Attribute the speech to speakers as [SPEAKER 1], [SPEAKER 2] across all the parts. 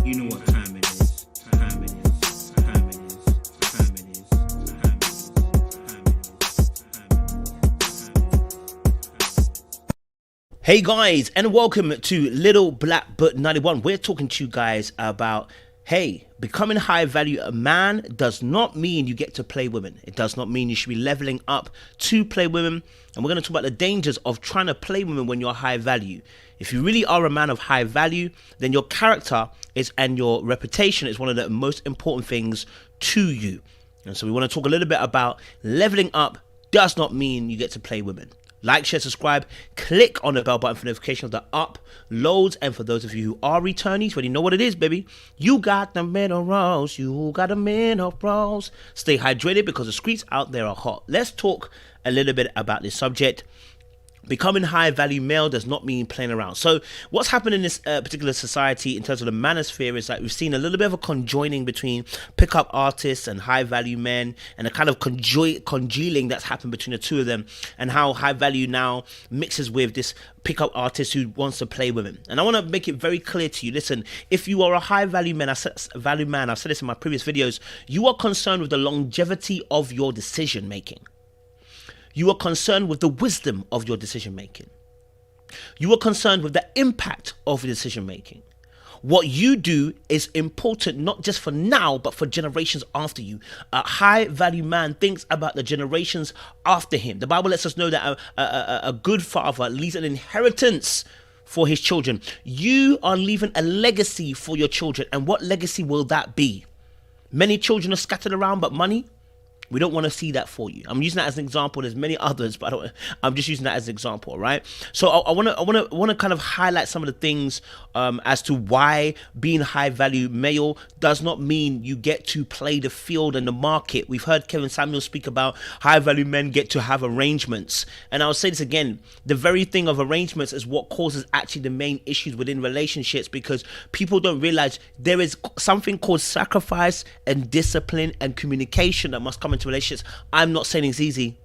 [SPEAKER 1] You know what time it is. Time it is. Time it is. Time it is. Time it is.
[SPEAKER 2] Hey guys, and welcome to Little Black But 91. We're talking to you guys about, hey, becoming high value a man does not mean you get to play women. It does not mean you should be leveling up to play women. And we're going to talk about the dangers of trying to play women when you're high value. If you really are a man of high value, then your character is and your reputation is one of the most important things to you. And so we want to talk a little bit about leveling up does not mean you get to play women. Like, share, subscribe, click on the bell button for notifications of the uploads. And for those of you who are returnees, well, you know what it is, baby. You got the minerals. You got the minerals. Stay hydrated because the streets out there are hot. Let's talk a little bit about this subject. Becoming high value male does not mean playing around. So what's happened in this particular society in terms of the manosphere is that we've seen a little bit of a conjoining between pickup artists and high value men, and a kind of congealing that's happened between the two of them, and how high value now mixes with this pickup artist who wants to play women. And I want to make it very clear to you, listen, if you are a high value man, I've said this in my previous videos, you are concerned with the longevity of your decision making. You are concerned with the wisdom of your decision making. You are concerned with the impact of your decision making. What you do is important not just for now, but for generations after you. A high value man thinks about the generations after him. The Bible lets us know that a good father leaves an inheritance for his children. You are leaving a legacy for your children. And what legacy will that be? Many children are scattered around, but money? We don't want to see that for you. I'm using that as an example. There's many others, but I'm just using that as an example, right? So I want to kind of highlight some of the things as to why being high value male does not mean you get to play the field and the market. We've heard Kevin Samuel speak about high value men get to have arrangements, and I'll say this again: the very thing of arrangements is what causes actually the main issues within relationships, because people don't realize there is something called sacrifice and discipline and communication that must come into relationships. I'm not saying it's easy,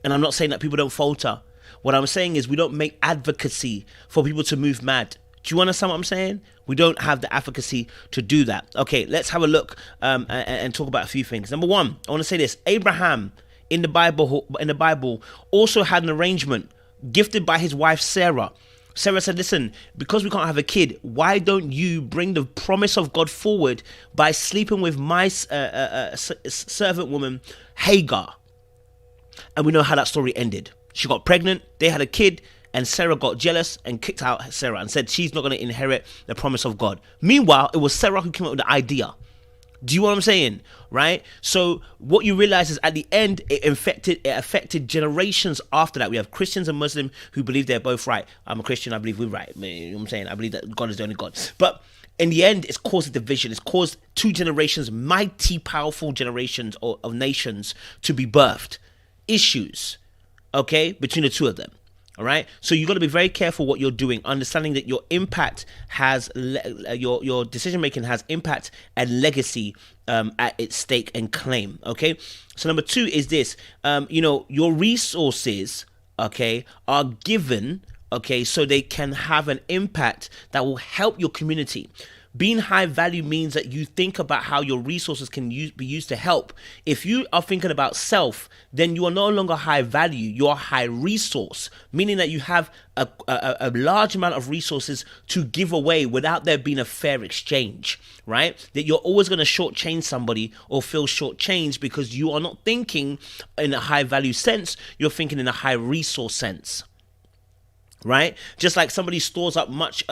[SPEAKER 2] and I'm not saying that people don't falter. What I'm saying is we don't make advocacy for people to move mad. Do you understand what I'm saying? We don't have the advocacy to do that. Okay, let's have a look and talk about a few things. Number one, I want to say this: Abraham in the Bible also had an arrangement gifted by his wife Sarah. Sarah said, listen, because we can't have a kid, why don't you bring the promise of God forward by sleeping with my servant woman, Hagar? And we know how that story ended. She got pregnant, they had a kid, and Sarah got jealous and kicked out Sarah and said she's not going to inherit the promise of God. Meanwhile, it was Sarah who came up with the idea. Do you know what I'm saying? Right? So what you realize is at the end, it affected generations after that. We have Christians and Muslims who believe they're both right. I'm a Christian, I believe we're right. You know what I'm saying? I believe that God is the only God. But in the end, it's caused a division. It's caused two generations, mighty, powerful generations of nations to be birthed. Issues, okay, between the two of them. All right, so you got to be very careful what you're doing, understanding that your impact has your decision making has impact and legacy at its stake and claim. Okay, so number two is this: your resources, okay, are given, okay, so they can have an impact that will help your community. Being high value means that you think about how your resources can be used to help. If you are thinking about self, then you are no longer high value, you are high resource, meaning that you have a large amount of resources to give away without there being a fair exchange, right? That you're always going to shortchange somebody or feel shortchanged because you are not thinking in a high value sense, you're thinking in a high resource sense. Right? Just like somebody stores up much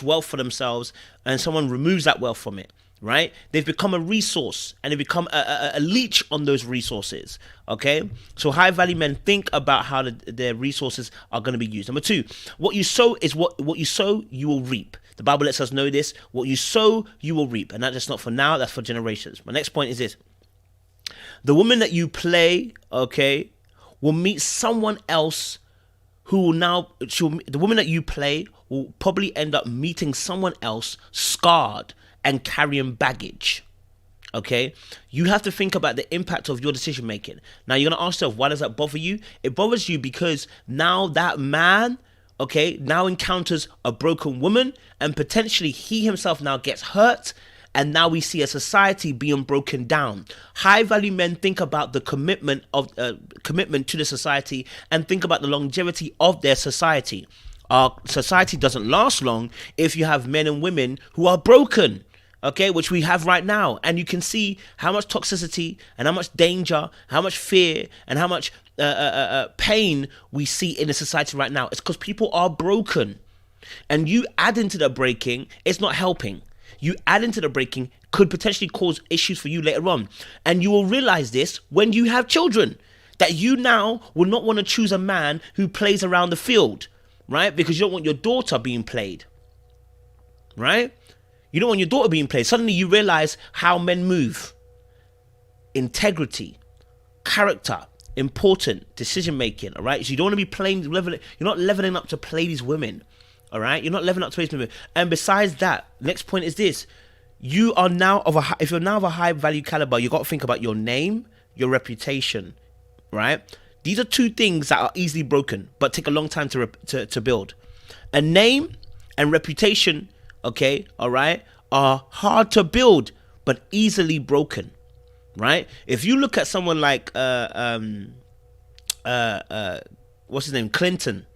[SPEAKER 2] wealth for themselves and someone removes that wealth from it, right? They've become a resource and they become a leech on those resources, okay? So high value men think about how their resources are going to be used. Number two, what you sow is what you sow, you will reap. The Bible lets us know this: what you sow, you will reap. And that's not for now, that's for generations. My next point is this: the woman that you play, okay, will meet someone else who will the woman that you play will probably end up meeting someone else scarred and carrying baggage. Okay, you have to think about the impact of your decision making. Now you're gonna ask yourself, why does that bother you? It bothers you because now that man okay, now encounters a broken woman, and potentially he himself now gets hurt, and now we see a society being broken down. High value men think about the commitment to the society, and think about the longevity of their society. Our society doesn't last long if you have men and women who are broken, okay, which we have right now. And you can see how much toxicity and how much danger, how much fear, and how much pain we see in the society right now. It's because people are broken. And you add into the breaking, it's not helping. You add into the breaking could potentially cause issues for you later on. And you will realize this when you have children, that you now will not want to choose a man who plays around the field, right? Because you don't want your daughter being played, right? You don't want your daughter being played. Suddenly you realize how men move. Integrity, character, important, decision making, all right? So you don't want to be playing, you're not leveling up to play these women, all right? You're not leveling up to play these women. And besides that, next point is this. You are now if you're now of a high value caliber, you got to think about your name, your reputation, right? These are two things that are easily broken, but take a long time to build. A name and reputation, okay, all right, are hard to build, but easily broken, right? If you look at someone like, what's his name, Clinton,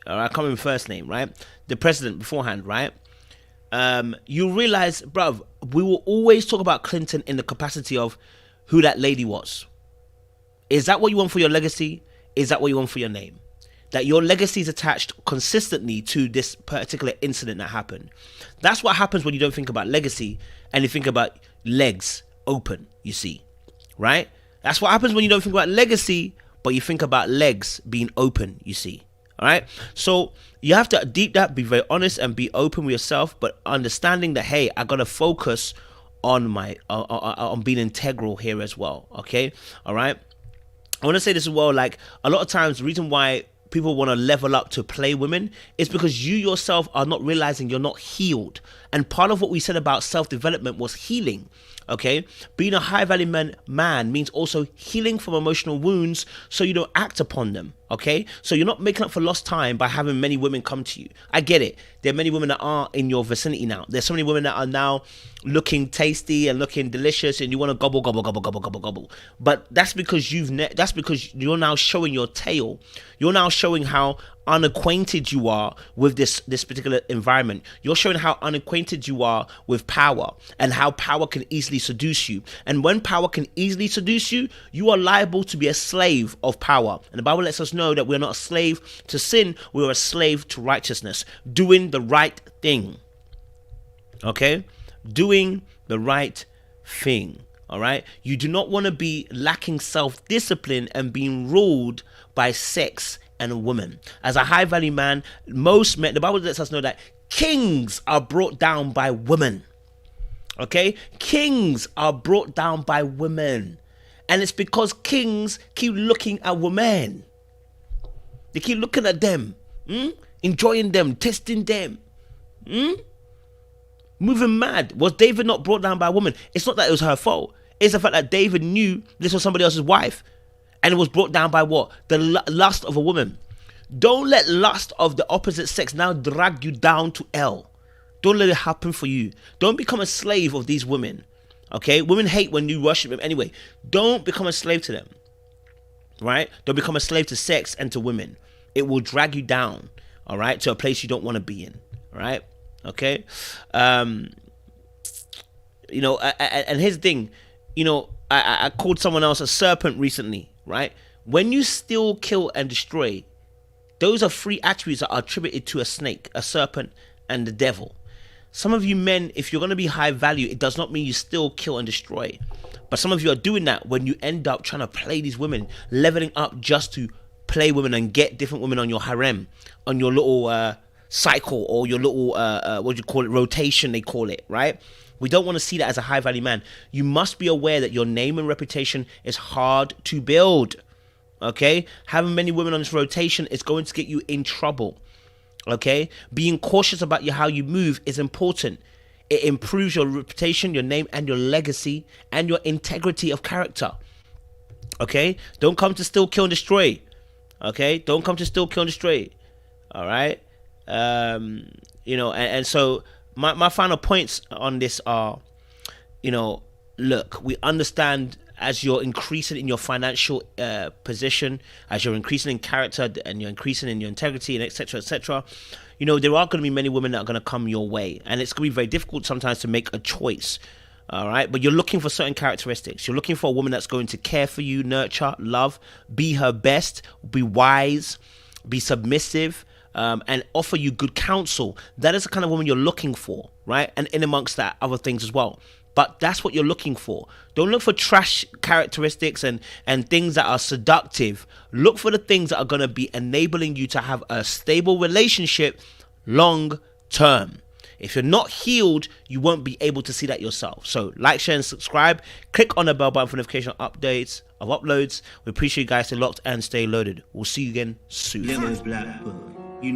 [SPEAKER 2] I can't remember first name, right? The president beforehand, right? You realize, bruv, we will always talk about Clinton in the capacity of who that lady was. Is that what you want for your legacy? Is that what you want for your name? That your legacy is attached consistently to this particular incident that happened. That's what happens when you don't think about legacy and you think about legs open, you see, right? That's what happens when you don't think about legacy, but you think about legs being open, you see, all right? So you have to deep that, be very honest and be open with yourself, but understanding that, hey, I got to focus on my, on being integral here as well, okay? All right? I want to say this as well, like a lot of times the reason why people want to level up to play women is because you yourself are not realizing you're not healed. And part of what we said about self-development was healing. Okay, being a high value man means also healing from emotional wounds so you don't act upon them. Okay, so you're not making up for lost time by having many women come to you. I get it. There are many women that are in your vicinity now. There's so many women that are now looking tasty and looking delicious, and you want to gobble, gobble, gobble, gobble, gobble, gobble. But that's because that's because you're now showing your tail. You're now showing how unacquainted you are with this particular environment. You're showing how unacquainted you are with power and how power can easily seduce you. And when power can easily seduce you, you are liable to be a slave of power. And the Bible lets us know that we're not a slave to sin, we're a slave to righteousness, doing the right thing. Okay? Doing the right thing. All right? You do not want to be lacking self-discipline and being ruled by sex and a woman. As a high value man, most men, the Bible lets us know that kings are brought down by women. Okay? Kings are brought down by women. And it's because kings keep looking at women. They keep looking at them, enjoying them, testing them, moving mad. Was David not brought down by a woman? It's not that it was her fault. It's the fact that David knew this was somebody else's wife. And it was brought down by what? The lust of a woman. Don't let lust of the opposite sex now drag you down to hell. Don't let it happen for you. Don't become a slave of these women. Okay? Women hate when you worship them anyway. Don't become a slave to them. Right? Don't become a slave to sex and to women. It will drag you down. All right? To a place you don't want to be in. All right? Okay? And here's the thing. I called someone else a serpent recently. Right? When you steal, kill, and destroy, those are three attributes that are attributed to a snake, a serpent, and the devil. Some of you men, if you're going to be high value, it does not mean you steal, kill, and destroy. But some of you are doing that when you end up trying to play these women, leveling up just to play women and get different women on your harem, on your little cycle, or your little, what do you call it, rotation, they call it, right? We don't want to see that as a high value man. You must be aware that your name and reputation is hard to build. Okay? Having many women on this rotation is going to get you in trouble. Okay? Being cautious about how you move is important. It improves your reputation, your name, and your legacy, and your integrity of character. Okay? Don't come to steal, kill, and destroy. Okay? Don't come to steal, kill, and destroy. All right. And so my final points on this are, look, we understand as you're increasing in your financial position, as you're increasing in character, and you're increasing in your integrity, and etc., etc. There are going to be many women that are going to come your way, and it's going to be very difficult sometimes to make a choice. All right, but you're looking for certain characteristics. You're looking for a woman that's going to care for you, nurture, love, be her best, be wise, be submissive, and offer you good counsel. That is the kind of woman you're looking for, right? And in amongst that, other things as well. But that's what you're looking for. Don't look for trash characteristics and things that are seductive. Look for the things that are going to be enabling you to have a stable relationship long term. If you're not healed, you won't be able to see that yourself. So like, share, and subscribe. Click on the bell button for notification updates of uploads. We appreciate you guys. Stay locked and stay loaded. We'll see you again soon.
[SPEAKER 1] Little black boy, you know